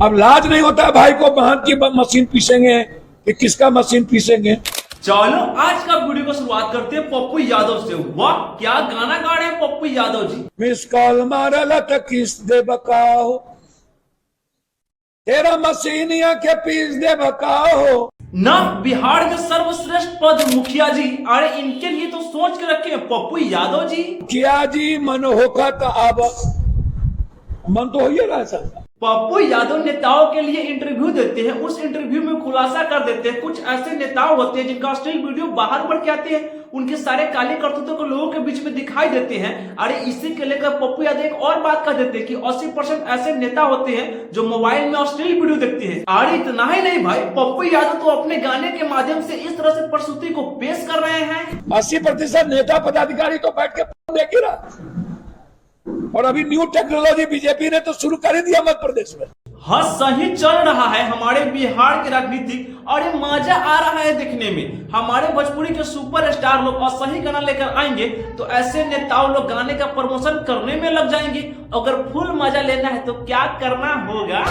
अब लाज नहीं होता है भाई को बहन की मशीन पीसेंगे कि किसका मशीन पीसेंगे। चलो आज का वीडियो को शुरुआत करते हैं पप्पू यादव से। वाह क्या गाना गा रहे हैं पप्पू यादव जी। मिस कॉल मारला तो किस दे बकाओ, तेरा मशीनिया के पीस दे बकाओ ना बिहार में सर्वश्रेष्ठ पद मुखिया जी, अरे इनके लिए तो सोच के रखे हैं पप्पू यादव जी। किया जी मन होगा तो अब मन तो हो ही रहा है सर। पप्पू यादव नेताओं के लिए इंटरव्यू देते हैं, उस इंटरव्यू में खुलासा कर देते हैं कुछ ऐसे नेता होते हैं जिनका अश्लील वीडियो बाहर बढ़ के आते हैं, उनके सारे काले करतूतों को लोगों के बीच में दिखाई देते हैं। अरे इसी के लेकर पप्पू यादव एक और बात कर देते हैं कि 80% ऐसे नेता होते हैं जो मोबाइल में अश्लील वीडियो देखते हैं। अरे इतना ही नहीं भाई, पप्पू यादव तो अपने गाने के माध्यम से इस तरह से प्रस्तुति को पेश कर रहे हैं। 80% नेता पदाधिकारी तो बैठ के देख ही रहा। और अभी न्यू टेक्नोलॉजी बीजेपी ने तो शुरू कर ही दिया मध्य प्रदेश में। हाँ सही चल रहा है हमारे बिहार की राजनीति और ये मजा आ रहा है देखने में। हमारे भोजपुरी के सुपरस्टार लोग और सही गाना लेकर आएंगे तो ऐसे नेताओं लोग गाने का प्रमोशन करने में लग जाएंगे। अगर फुल मजा लेना है तो क्या करना होगा।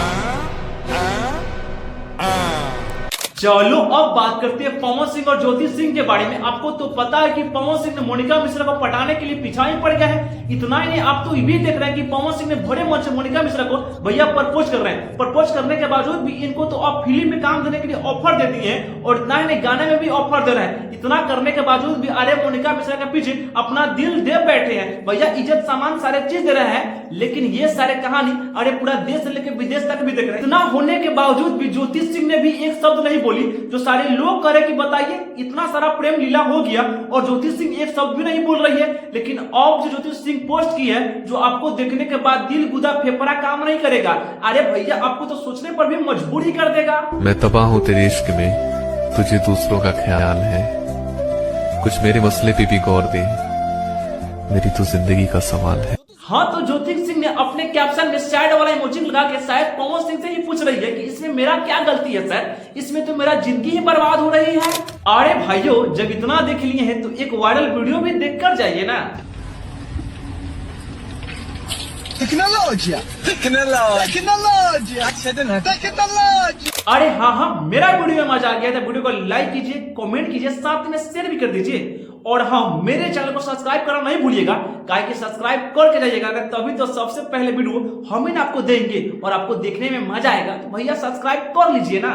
चलो अब बात करते हैं पवन सिंह और ज्योति सिंह के बारे में। आपको तो पता है कि पवन सिंह ने मोनिका मिश्रा को पटाने के लिए पीछा ही पड़ गया है। इतना ही नहीं, आप तो ये भी देख रहे हैं कि पवन सिंह ने बड़े मन से मोनिका मिश्रा को भैया प्रपोज कर रहे हैं। प्रपोज करने के बावजूद भी इनको तो अब फिल्म में काम देने के लिए ऑफर दे दिए हैं और इतना ही नहीं गाने में भी ऑफर दे रहे हैं। इतना करने के बावजूद भी अरे मोनिका मिश्रा के पीछे अपना दिल दे बैठे हैं। भैया इज्जत सामान सारे चीज दे रहे हैं, लेकिन ये सारे कहानी अरे पूरा देश से लेकर विदेश तक भी देख रहे हैं। इतना होने के बावजूद भी ज्योति सिंह ने भी एक शब्द नहीं बोली जो सारे लोग करे कि बताइए इतना सारा प्रेम लीला हो गया और ज्योति सिंह एक शब्द भी नहीं बोल रही है। लेकिन अब जो ज्योति सिंह पोस्ट की है जो आपको देखने के बाद दिल गुदा फेफड़ा काम नहीं करेगा। अरे भैया आपको तो सोचने पर भी मजबूर ही कर देगा। मैं तबाह हूँ तेरे इश्क में, तुझे दूसरों का ख्याल है, कुछ मेरे मसले पे भी गौर दे, मेरी तो जिंदगी का सवाल है। हाँ तो ज्योति सिंह ने अपने कैप्शन में सैड वाला इमोजी लगा के शायद पवन सिंह से ही पूछ रही है कि इसमें मेरा क्या गलती है सर, इसमें तो मेरा जिंदगी ही बर्बाद हो रही है। अरे भाइयों जब इतना देख लिए हैं तो एक वायरल वीडियो भी देख कर जाइए ना। Tecnologia! अरे हाँ मेरा वीडियो में मजा आ गया था, वीडियो को लाइक कीजिए, कमेंट कीजिए, साथ में शेयर भी कर दीजिए। और हाँ मेरे चैनल को सब्सक्राइब करना नहीं भूलिएगा, काहे कि सब्सक्राइब करके जाइएगा अगर तभी तो सबसे पहले वीडियो हम ही आपको देंगे और आपको देखने में मजा आएगा। तो भैया सब्सक्राइब कर लीजिए ना।